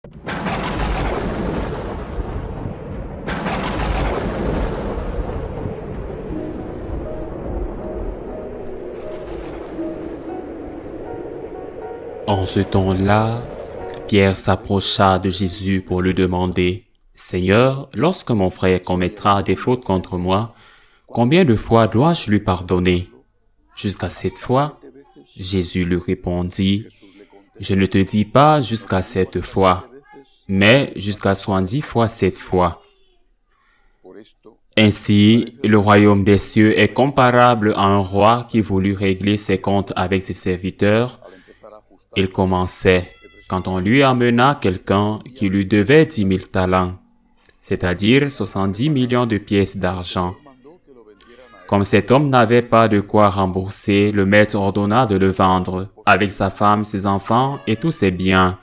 En ce temps-là, Pierre s'approcha de Jésus pour lui demander, « Seigneur, lorsque mon frère commettra des fautes contre moi, combien de fois dois-je lui pardonner? Jusqu'à 7 fois? » Jésus lui répondit, « Je ne te dis pas jusqu'à 7 fois, mais jusqu'à 70 fois 7 fois. » Ainsi, le royaume des cieux est comparable à un roi qui voulut régler ses comptes avec ses serviteurs. Il commençait quand on lui amena quelqu'un qui lui devait 10 000 talents, c'est-à-dire 70 millions de pièces d'argent. Comme cet homme n'avait pas de quoi rembourser, le maître ordonna de le vendre, avec sa femme, ses enfants et tous ses biens,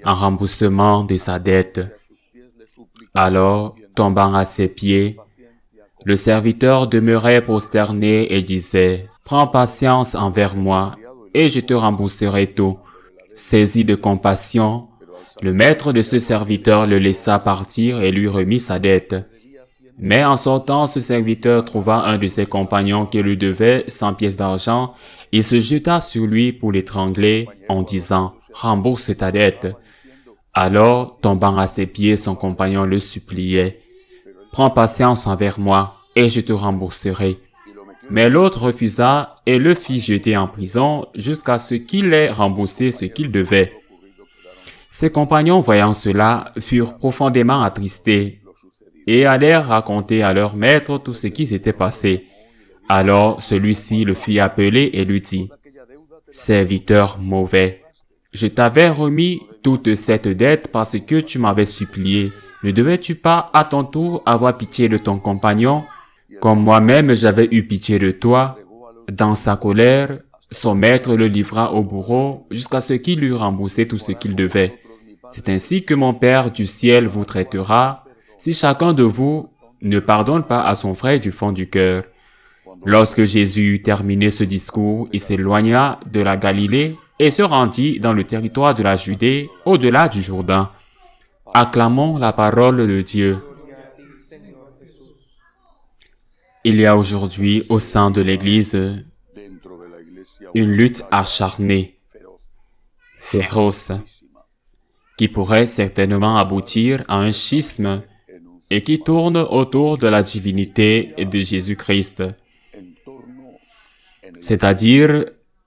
en remboursement de sa dette. Alors, tombant à ses pieds, le serviteur demeurait prosterné et disait, « Prends patience envers moi, et je te rembourserai tout. » Saisi de compassion, le maître de ce serviteur le laissa partir et lui remit sa dette. Mais en sortant, ce serviteur trouva un de ses compagnons qui lui devait 100 pièces d'argent et se jeta sur lui pour l'étrangler en disant, « Rembourse ta dette. » Alors, tombant à ses pieds, son compagnon le suppliait, « Prends patience envers moi, et je te rembourserai. » Mais l'autre refusa et le fit jeter en prison jusqu'à ce qu'il ait remboursé ce qu'il devait. Ses compagnons, voyant cela, furent profondément attristés et allèrent raconter à leur maître tout ce qui s'était passé. Alors celui-ci le fit appeler et lui dit, « Serviteur mauvais, je t'avais remis toute cette dette parce que tu m'avais supplié. Ne devais-tu pas à ton tour avoir pitié de ton compagnon, comme moi-même j'avais eu pitié de toi? » Dans sa colère, son maître le livra au bourreau jusqu'à ce qu'il eût remboursé tout ce qu'il devait. C'est ainsi que mon Père du ciel vous traitera, si chacun de vous ne pardonne pas à son frère du fond du cœur. Lorsque Jésus eut terminé ce discours, il s'éloigna de la Galilée et se rendit dans le territoire de la Judée, au-delà du Jourdain. Acclamons la parole de Dieu. Il y a aujourd'hui au sein de l'Église une lutte acharnée, féroce, qui pourrait certainement aboutir à un schisme et qui tourne autour de la divinité de Jésus-Christ, c'est-à-dire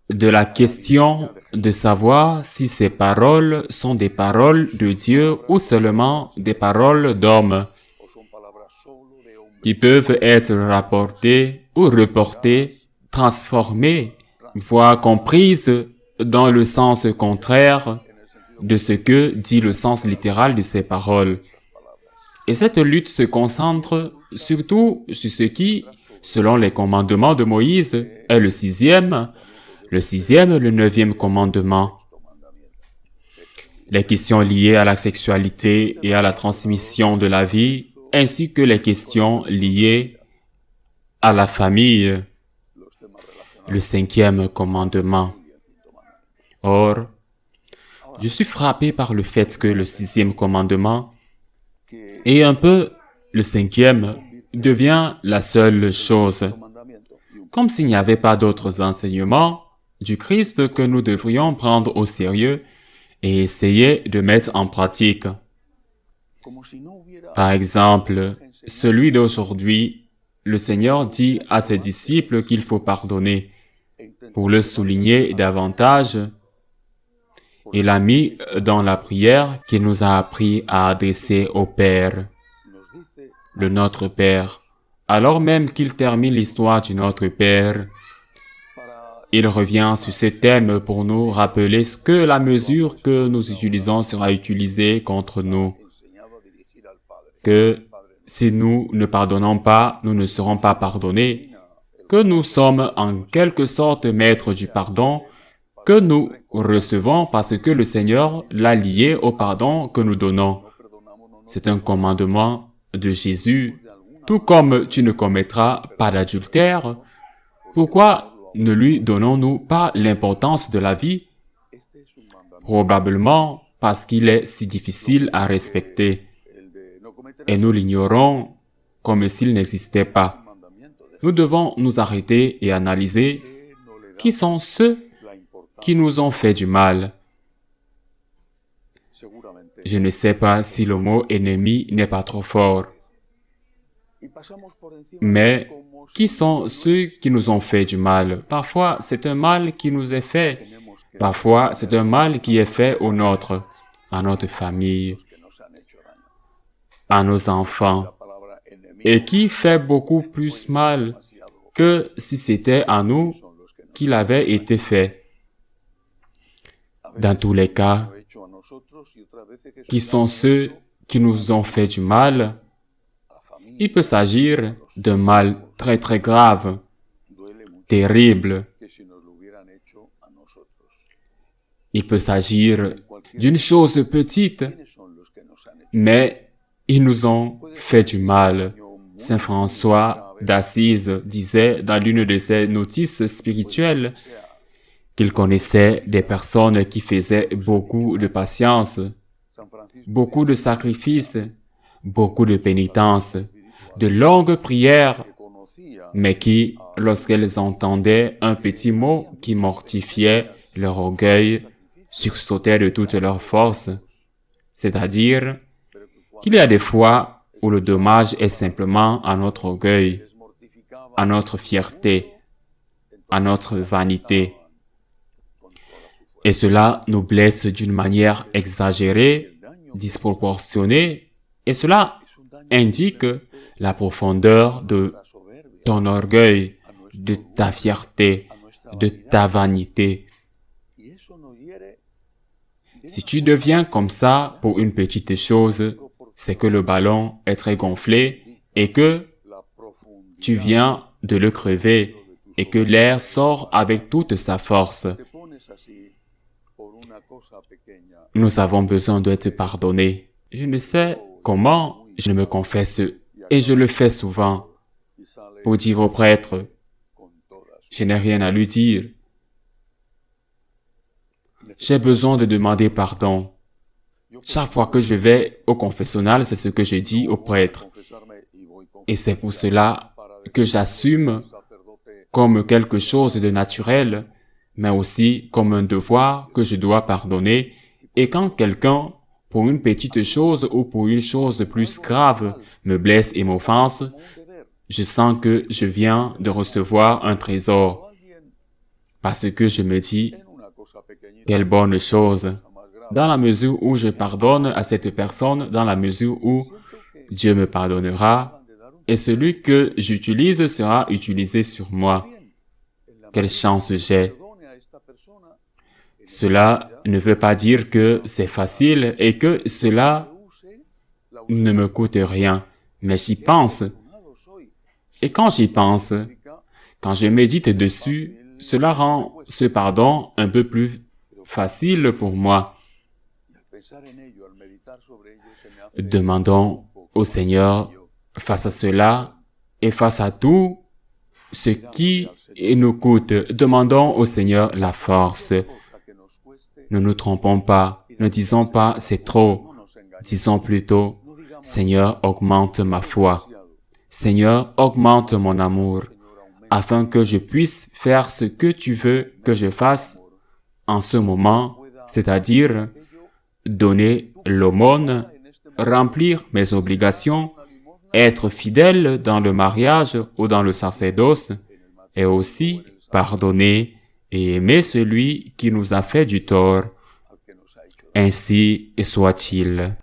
de la question de savoir si ces paroles sont des paroles de Dieu ou seulement des paroles d'hommes, qui peuvent être rapportées ou reportées, transformées, voire comprises dans le sens contraire de ce que dit le sens littéral de ces paroles. Et cette lutte se concentre surtout sur ce qui, selon les commandements de Moïse, est le 6e, le 9e commandement. Les questions liées à la sexualité et à la transmission de la vie, ainsi que les questions liées à la famille, le 5e commandement. Or, je suis frappé par le fait que le 6e commandement et un peu le 5e devient la seule chose, comme s'il n'y avait pas d'autres enseignements du Christ que nous devrions prendre au sérieux et essayer de mettre en pratique. Par exemple, celui d'aujourd'hui, le Seigneur dit à ses disciples qu'il faut pardonner. Pour le souligner davantage, il a mis dans la prière qu'il nous a appris à adresser au Père, le Notre Père. Alors même qu'il termine l'histoire du Notre Père, il revient sur ce thème pour nous rappeler que la mesure que nous utilisons sera utilisée contre nous, que si nous ne pardonnons pas, nous ne serons pas pardonnés, que nous sommes en quelque sorte maîtres du pardon, que nous recevons parce que le Seigneur l'a lié au pardon que nous donnons. C'est un commandement de Jésus. Tout comme tu ne commettras pas d'adultère, pourquoi ne lui donnons-nous pas l'importance de la vie? Probablement parce qu'il est si difficile à respecter. Et nous l'ignorons comme s'il n'existait pas. Nous devons nous arrêter et analyser qui sont ceux qui nous ont fait du mal. Je ne sais pas si le mot ennemi n'est pas trop fort. Mais qui sont ceux qui nous ont fait du mal? Parfois, c'est un mal qui nous est fait. Parfois, c'est un mal qui est fait au nôtre, à notre famille, à nos enfants, et qui fait beaucoup plus mal que si c'était à nous qu'il avait été fait. Dans tous les cas, qui sont ceux qui nous ont fait du mal? Il peut s'agir d'un mal très très grave, terrible. Il peut s'agir d'une chose petite, mais ils nous ont fait du mal. Saint François d'Assise disait dans l'une de ses notices spirituelles qu'il connaissait des personnes qui faisaient beaucoup de patience, beaucoup de sacrifices, beaucoup de pénitence, de longues prières, mais qui, lorsqu'elles entendaient un petit mot qui mortifiait leur orgueil, sursautaient de toute leur force. C'est-à-dire qu'il y a des fois où le dommage est simplement à notre orgueil, à notre fierté, à notre vanité. Et cela nous blesse d'une manière exagérée, disproportionnée, et cela indique la profondeur de ton orgueil, de ta fierté, de ta vanité. Si tu deviens comme ça pour une petite chose, c'est que le ballon est très gonflé et que tu viens de le crever et que l'air sort avec toute sa force. Nous avons besoin d'être pardonnés. Je ne sais comment je me confesse et je le fais souvent pour dire au prêtre, je n'ai rien à lui dire. J'ai besoin de demander pardon. Chaque fois que je vais au confessionnal, c'est ce que je dis au prêtre. Et c'est pour cela que j'assume comme quelque chose de naturel, mais aussi comme un devoir que je dois pardonner. Et quand quelqu'un, pour une petite chose ou pour une chose plus grave, me blesse et m'offense, je sens que je viens de recevoir un trésor. Parce que je me dis, quelle bonne chose. Dans la mesure où je pardonne à cette personne, dans la mesure où Dieu me pardonnera, et celui que j'utilise sera utilisé sur moi. Quelle chance j'ai. Cela ne veut pas dire que c'est facile et que cela ne me coûte rien, mais j'y pense. Et quand j'y pense, quand je médite dessus, cela rend ce pardon un peu plus facile pour moi. Demandons au Seigneur, face à cela et face à tout ce qui nous coûte, demandons au Seigneur la force. Ne nous trompons pas, ne disons pas c'est trop, disons plutôt Seigneur, augmente ma foi. Seigneur, augmente mon amour, afin que je puisse faire ce que tu veux que je fasse en ce moment, c'est-à-dire donner l'aumône, remplir mes obligations, être fidèle dans le mariage ou dans le sacerdoce, et aussi pardonner et aimer celui qui nous a fait du tort. Ainsi soit-il.